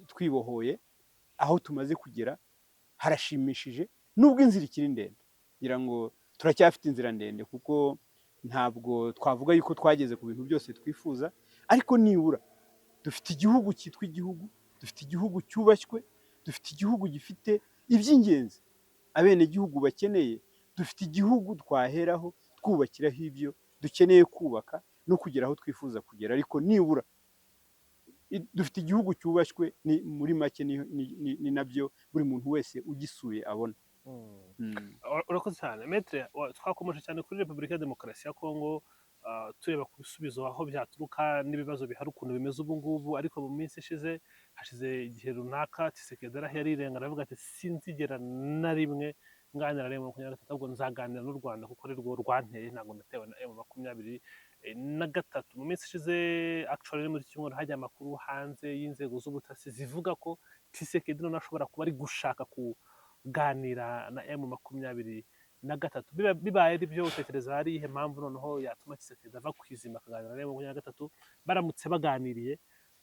twibohoye, aho tumaze kugera harashimishije, nubwo inzira ikiri ndende. Ngira ngo turacyafite inzira ndende kuko ntabwo twavuga yuko twageze ku bintu byose twifuza, ariko nibura dufite igihugu cyitwa igihugu, dufite igihugu cyubashywe, dufite igihugu gifite iby'ingenzi abenegihugu bakeneye, dufite igihugu twaheraho twubakiraho ibyo dukeneye kubaka no kugera aho twifuza kugera, ariko nibura dufite igihugu cyubashywe, muri make ni nabyo buri muntu wese ugisuye abona. urakoze cyane Maître, twakomeje cyane kuri Repubulika ya Demokarasi ya Kongo, tureba ku bisubizo aho byaturuka n'ibibazo bihari ukuntu bimeze ubu ngubu, ariko mu minsi ishize hashize igihe runaka Tshisekedi yarirenga aravuga ati sinzigera na rimwe nganira na M23, ahubwo nzaganira n'u Rwanda kuko ari rwo rwanteye, ntabwo natewe na M23. Mu minsi ishize actually muri iki cyumweru hajya amakuru hanze y'inzego z'ubutasi zivuga ko Tshisekedi noneho ashobora kuba ari gushaka kuganira na M23. Bibaye ari byo, utekereza hari iyihe mpamvu noneho yatuma Tshisekedi ava ku izima akaganira na M23? Baramutse baganiriye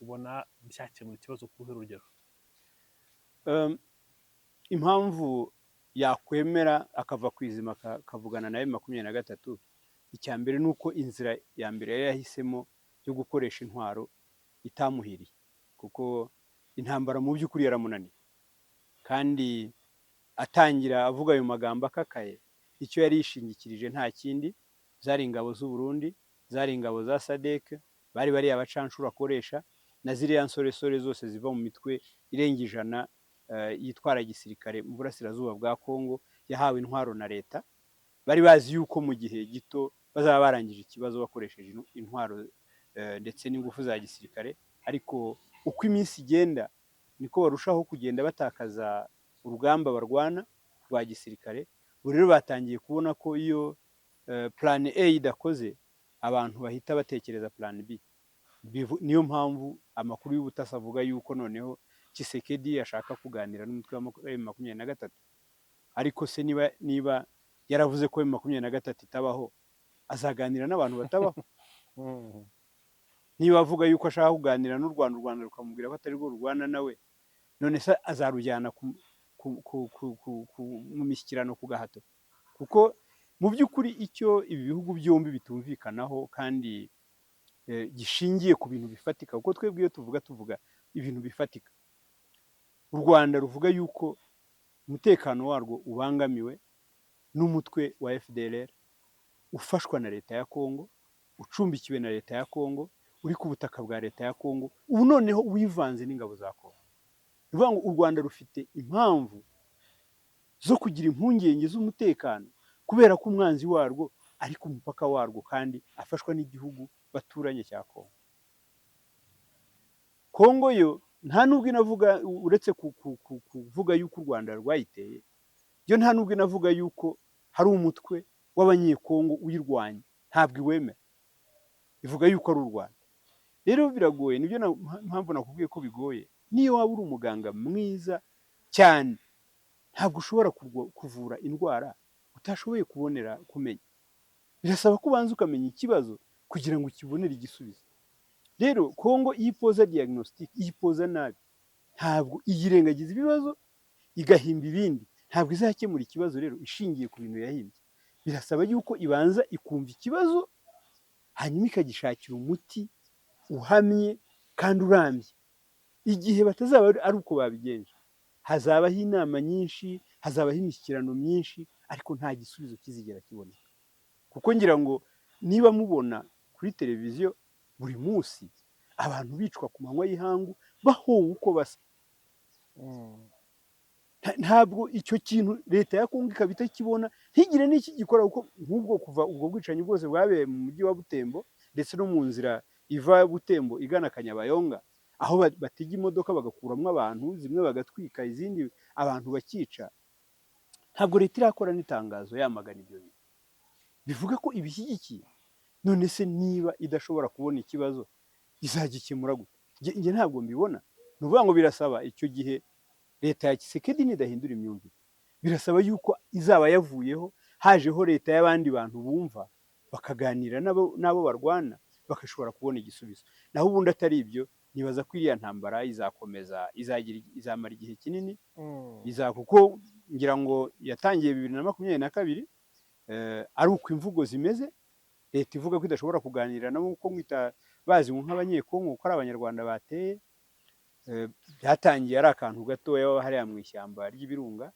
ubona byakemura ikibazo ku ruhe rugero? Impamvu yakwemera akava ku izima akavugana na M23, icya mbere ni uko inzira ya mbere yari yahisemo yo gukoresha intwaro itamuhiriye, kuko intambara mu by'ukuri yaramunaniye, kandi atangira avuga ayo magambo akakaye, icyo yari yishingikirije nta kindi, zari ingabo z'u Burundi, zari ingabo za SADC, bari abacanshuro akoresha, na ziriya nsoresore zose ziva mu mitwe irenga 100 yitwara gisirikare mu burasirazuba bwa Kongo, yahawe intwaro na leta. Bari bazi yuko mu gihe gito bazaba barangije ikibazo bakoresheje intwaro ndetse n'ingufu za gisirikare, ariko uko iminsi igenda niko barushaho kugenda batakaza urugamba barwana rwa gisirikare. Rero batangiye kubona ko iyo plan A idakoze, abantu bahita batekereza plan B. Niyo mpamvu amakuru y'ubutasi avuga yuko noneho Tshisekedi ashaka kuganira n'umutwe wa M23. Ariko se niba yaravuze ko M23 itabaho, azaganira n'abantu batabaho? Niba avuga yuko ashaka kuganira n'u Rwanda, u Rwanda rukamubwira ko atari rwo rurwana nawe, none se azarujyana mu mishyikirano ku gahato? Kuko mu by'ukuri icyo ibi bihugu byombi bitumvikanaho kandi gishingiye ku bintu bifatika, kuko twebwe iyo tuvuga ibintu bifatika. U Rwanda ruvuga yuko umutekano warwo ubangamiwe n'umutwe wa FDLR ufashwa na leta ya Kongo, ucumbikiwe na leta ya Kongo, uri ku butaka bwa leta ya Kongo, ubu noneho wivanze n'ingabo za Kongo. Bivuga ngo u Rwanda rufite impamvu zo kugira impungenge z'umutekano, kubera ko umwanzi warwo ari ku mupaka warwo kandi afashwa n'igihugu baturanye cya Kongo. Kongo yo nta nubwo inavuga, uretse kuvuga yuko u Rwanda rwayiteye, yo nta nubwo inavuga yuko hari umutwe w'abanyekongo uyirwanya, ntabwo iwemera, ivuga yuko ari u Rwanda. Rero biragoye, nibyo mpamvu nakubwiye ko bigoye. Niyo waba uri umuganga mwiza cyane, ntabwo ushobora kuvura indwara utashoboye kumenya. Birasaba ko ubanza ukamenya ikibazo kugira ngo ukibonere igisubizo. Rero Kongo iyo ipoza diagnostic, iyo ipoza nabi, ntabwo iyirengagiza ibibazo igahimba ibindi, ntabwo izakemura ikibazo rero ishingiye ku bintu yahimbye. Birasaba yuko ibanza ikumva ikibazo, hanyuma ikagishakira umuti uhamye kandi urambye. Igihe batazaba ari uko babigenje, hazabaho inama nyinshi, hazabaho imishyikirano myinshi, ariko nta gisubizo kizigera kiboneka. Kuko ngira ngo niba mubona kuri televiziyo buri munsi abantu bicwa ku manywa y'ihangu bahowe uko basa, ntabwo icyo kintu leta ya Kongo ikaba itakibona, ntigire n'iki gikora, kuko nk'ubwo kuva ubwo bwicanyi bwose bwabereye mu mujyi wa Butembo ndetse no mu nzira iva Butembo igana Kanyabayonga, aho batega imodoka bagakuramo abantu, zimwe bagatwika, izindi abantu bakica, ntabwo leta irakora n'itangazo yamagana ibyo bintu bivuga ko ibishyigikiye. None se niba idashobora kubona ikibazo izagikemura gute? Njye ntabwo mbibona. Ni ukuvuga ngo birasaba icyo gihe leta ya Tshisekedi nidahindura imyumvire, birasaba yuko izaba yavuyeho, hajeho leta y'abandi bantu bumva, bakaganira n'abo barwana, bagashobora kubona igisubizo. Naho ubundi atari ibyo, nibaza ko iriya ntambara izakomeza, izamara igihe kinini, kuko ngira ngo yatangiye 2022, ari uko imvugo zimeze, leta ivuga ko idashobora kuganira nabo kuko mwita bazi nk'abanyekongo ko ari abanyarwanda bateye. Byatangiye ari akantu gatoya hariya mu ishyamba ry'ibirunga,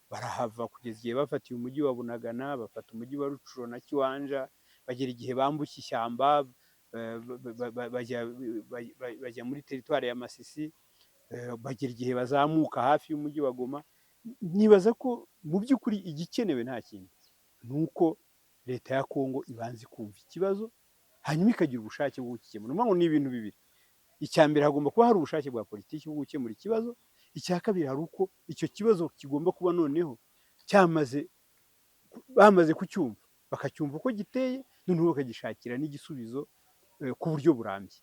barahava kugeza igihe bafatiye umujyi wa Bunagana, bafata umujyi wa Rucuro na Kiwanja, bagera igihe bambuka ishyamba bajya muri teritwari ya Masisi, bagera igihe bazamuka hafi y'umujyi wa Goma. Nibaza ko mu by'ukuri igikenewe nta kindi, ni uko leta ya Kongo ibanza ikumva ikibazo, hanyuma ikagira ubushake bwo gukemura. Ngo ni ibintu bibiri. Icya mbere hagomba kuba hari ubushake bwa politiki bwo gukemura ikibazo, icya kabiri hari uko icyo kibazo kigomba kuba noneho bamaze kucyumva, bakacyumva uko giteye, noneho bakagishakira n'igisubizo ku buryo burambye.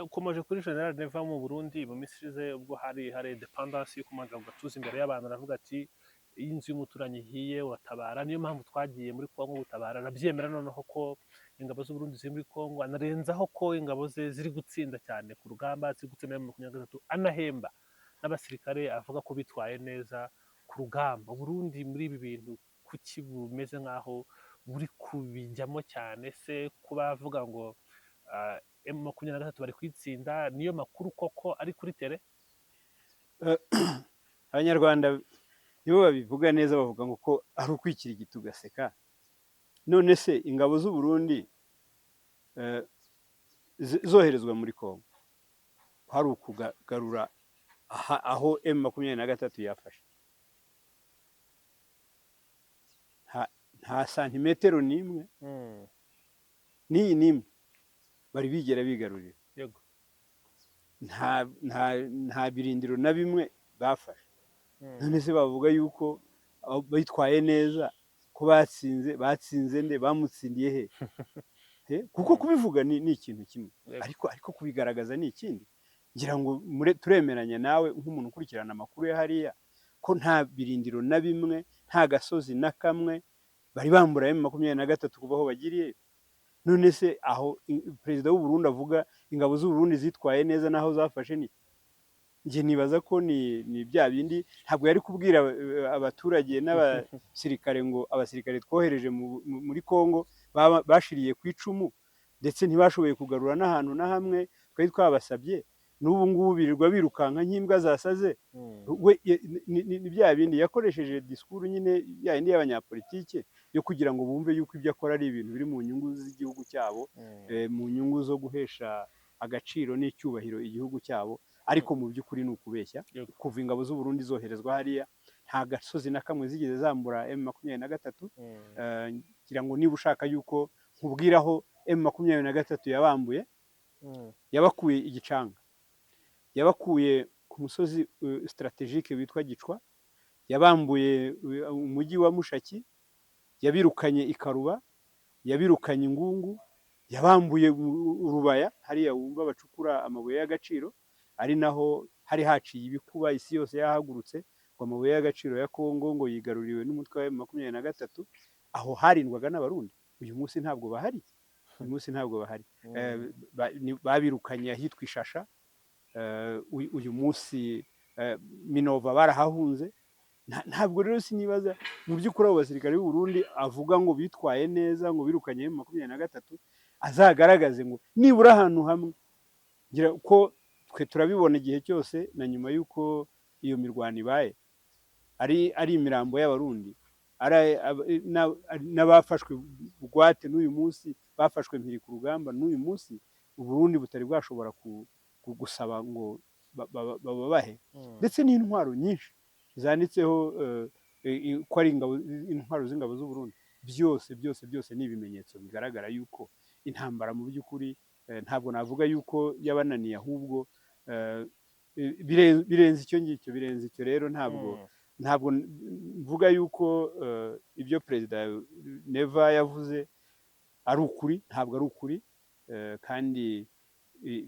ukomeje kuri General Neva mu Burundi mu minsi ishize ubwo hari independence yo kumanza gatuza imbere y'abantu, aravuga ati iyo inzu y'umuturanyi ihiye uratabara, niyo mpamvu twagiye muri Kongo gutabara. Arabyemera noneho ko ingabo z'u Burundi ziri muri Kongo, anarenzaho ko ingabo ze ziri gutsinda cyane ku rugamba, ziri gutsinda mu 23, anahemba n'abasirikare, avuga ko bitwaye neza ku rugamba. Burundi muri ibi bintu kuki bumeze nk'aho buri kubijyamo cyane? Se kuba avuga ngo M23 bari kwitsinda, niyo makuru koko ari kuri tere? Abanyarwanda nibo babivuga neza, bavuga ngo ko ari ukwikirigita ugaseka. None se ingabo z'u Burundi zoherezwa muri Kongo hari ukugarura aho M23 yafashe? Nta santimetero n'imwe n'iyi n'imwe bari bigera bigarurira. Yego. Nta birindiro na bimwe bafashe. None se bavuga yuko bitwaye neza, ko batsinze nde, bamutsindiye he? Kuko kubivuga ni ikintu kimwe, ariko kubigaragaza ni ikindi. Ngira ngo turemeranya nawe nk'umuntu ukurikirana amakuru ya hariya ko nta birindiro na bimwe, nta gasozi na kamwe bari bambura M23 kuva aho bagiriye. None se aho perezida w'u Burundi avuga ingabo z'u Burundi zitwaye neza naho zafashe ni njye nibaza ko ni bya bindi. Ntabwo yari kubwira abaturage n'abasirikare ngo abasirikare twohereje muri Kongo bashiriye ku icumu ndetse ntibashoboye kugarura n'ahantu na hamwe twari twabasabye, n'ubu ngubu birirwa birukanka nk'imbwa zasaze. We ni bya bindi yakoresheje disikuru nyine ya yindi y'abanyapolitike yo kugira ngo bumve yuko ibyo akora ari ibintu biri mu nyungu z'igihugu cyabo, mu nyungu zo guhesha agaciro n'icyubahiro igihugu cyabo. Ariko mu by'ukuri ni ukubeshya. Kuva ingabo z'u Burundi zoherezwa hariya, nta gasozi na kamwe zigeze zambura M23. Ngira ngo niba ushaka yuko nkubwiraho M23 yabambuye, yabakuye igicanga, yabakuye ku musozi strategique witwa Gicwa, yabambuye umujyi wa Mushaki, yabirukanye Ikaruba, yabirukanye Ingungu, yabambuye Urubaya hariya wumva bacukura amabuye y'agaciro, ari naho hari haciye ibikuba, isi yose yahagurutse ngo amabuye y'agaciro ya Kongo ngo yigaruriwe n'umutwe wa M23. Aho harindwaga n'abarundi. Uyu munsi ntabwo bahari, babirukanye ahitwa Ishasha. Uyu munsi Minova barahahunze. Ntabwo rero sinibaza mu by'ukuri abo basirikare b'u Burundi avuga ngo bitwaye neza, ngo birukanye M23, azagaragaze ngo nibura ahantu hamwe. Ngira ko twe turabibona igihe cyose, na nyuma y'uko iyo mirwano ibaye, ari imirambo y'abarundi, n'abafashwe bugwate n'uyu munsi bafashwe mpiri ku rugamba, n'uyu munsi u Burundi butari bwashobora gusaba ngo babahe, ndetse n'intwaro nyinshi zanditseho ko ari intwaro z'ingabo z'u Burundi. Byose ni ibimenyetso bigaragara yuko intambara mu by'ukuri ntabwo navuga yuko yabananiye, ahubwo birenze icyo ngicyo. Rero ntabwo mvuga yuko ibyo perezida Neva yavuze ari ukuri. Ntabwo ari ukuri, kandi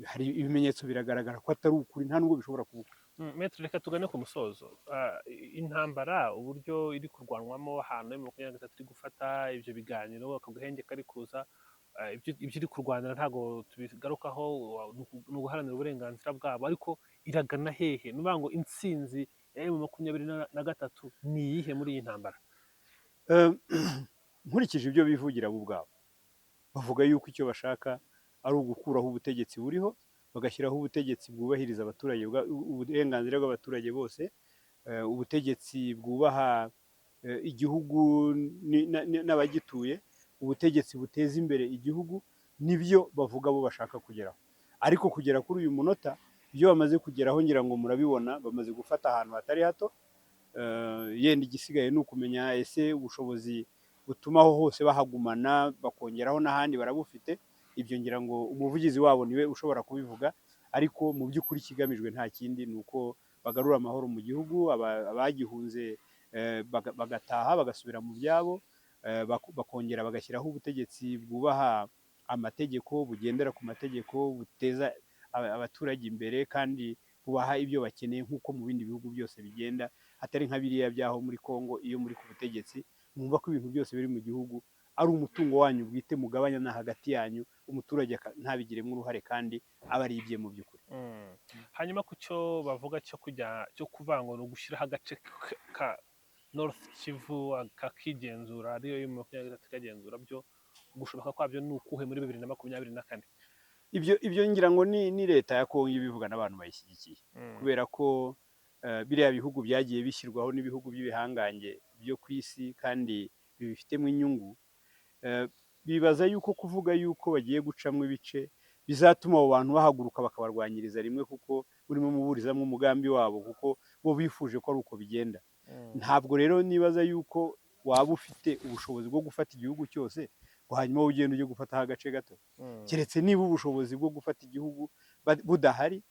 hari ibimenyetso biragaragara ko atari ukuri, nta nubwo bishobora kuba. Maître, reka tugane ku musozo. Intambara uburyo iri kurwanwamo, ahantu M23 iri gufata ibyo biganiro, akagahenge kari kuza, ibyo iri kurwanira ntabwo tubigarukaho, ni uguharanira uburenganzira bwabo, ariko iragana hehe? Ni ukuvuga ngo intsinzi ya M23 ni iyihe muri iyi ntambara? Eh, nkurikije ibyo bivugira bo ubwabo, bavuga yuko icyo bashaka ari ugukuraho ubutegetsi buriho, bagashyiraho ubutegetsi bwubahiriza abaturage, uburenganzira bw'abaturage bose, ubutegetsi bwubaha igihugu n'abagituye, ubutegetsi buteza imbere igihugu, nibyo bavuga bo bashaka kugeraho. Ariko kugera kuri uyu munota, ibyo bamaze kugeraho ngira ngo murabibona, bamaze gufata ahantu hatari hato. Yenda igisigaye ni ukumenya ese ubushobozi butuma aho hose bahagumana bakongeraho n'ahandi barabufite. Ibyo ngira ngo umuvugizi wabo niwe ushobora kubivuga, ariko mu by'ukuri ikigamijwe nta kindi, ni uko bagarura amahoro mu gihugu, abagihunze bagataha bagasubira mu byabo, bakongera bagashyiraho ubutegetsi bwubaha amategeko, bugendera ku mategeko, buteza abaturage imbere kandi bubaha ibyo bakeneye nk'uko mu bindi bihugu byose bigenda, hatari nka biriya byaho muri Kongo. Iyo muri ku butegetsi mwumva ko ibintu byose biri mu gihugu ari umutungo wanyu bwite, mugabanya na hagati yanyu, umuturage ntabigiremo uruhare kandi aba ari ibye mu by'ukuri. Hanyuma ku cyo bavuga cyo kuvanga no gushyiraho agace ka North Kivu kakigenzura, ariyo y'U23 kagenzura, byo gushoboka kwabyo ni ukuhe muri 2024? Ibyo ngira ngo ni leta ya Kongo ibivuga n'abantu bayishyigikiye, kubera ko biriya bihugu byagiye bishyirwaho n'ibihugu by'ibihangange byo ku isi kandi bibifitemo inyungu. Bibaza yuko kuvuga yuko bagiye gucamo ibice bizatuma abo bantu bahaguruka bakabarwanyiriza rimwe, kuko urimo muburizamo umugambi wabo, kuko bo bifuje ko ari uko bigenda. Ntabwo rero nibaza yuko waba ufite ubushobozi bwo gufata igihugu cyose ngo hanyuma ugende ujye gufataho agace gato, keretse niba ubushobozi bwo gufata igihugu budahari,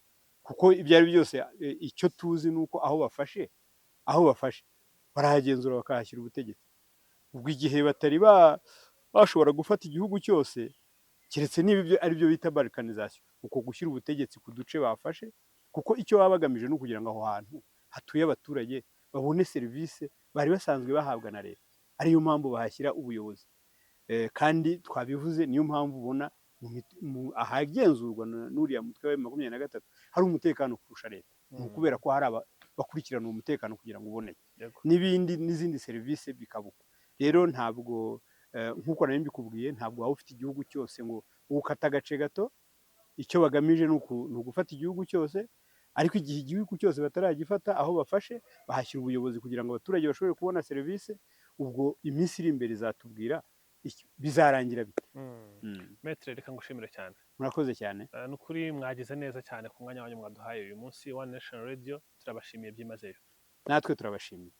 kuko ibyo ari byose icyo tuzi ni uko aho bafashe barahagenzura bakahashyira ubutegetsi. Ubwo igihe batari bashobora gufata igihugu cyose, keretse niba ibyo ari byo bita balkanization, uko gushyira ubutegetsi ku duce bafashe, kuko icyo baba bagamije ni ukugira ngo aho hantu hatuye abaturage babone serivisi bari basanzwe bahabwa na leta. Ariyo mpamvu bahashyira ubuyobozi, kandi twabivuze niyo mpamvu ubona ahagenzurwa n'uriya mutwe wa M23 hari umutekano kurusha leta, ni ukubera ko hari bakurikirana umutekano kugira ngo uboneke, n'izindi serivisi bikabuka. Rero ntabwo nk'uko nari mbikubwiye, ntabwo waba ufite igihugu cyose ngo ukata agace gato. Icyo bagamije ni ugufata igihugu cyose, ariko igihe igihugu cyose bataragifata, aho bafashe bahashyira ubuyobozi kugira ngo abaturage bashobore kubona serivisi. Ubwo iminsi iri imbere izatubwira bizarangira bite. Maître, reka ngushimire cyane. Murakoze cyane. Ni ukuri mwagize neza cyane ku mwanya wanyu mwaduhaye uyu munsi. One Nation Radio turabashimiye byimazeyo. Natwe turabashimiye.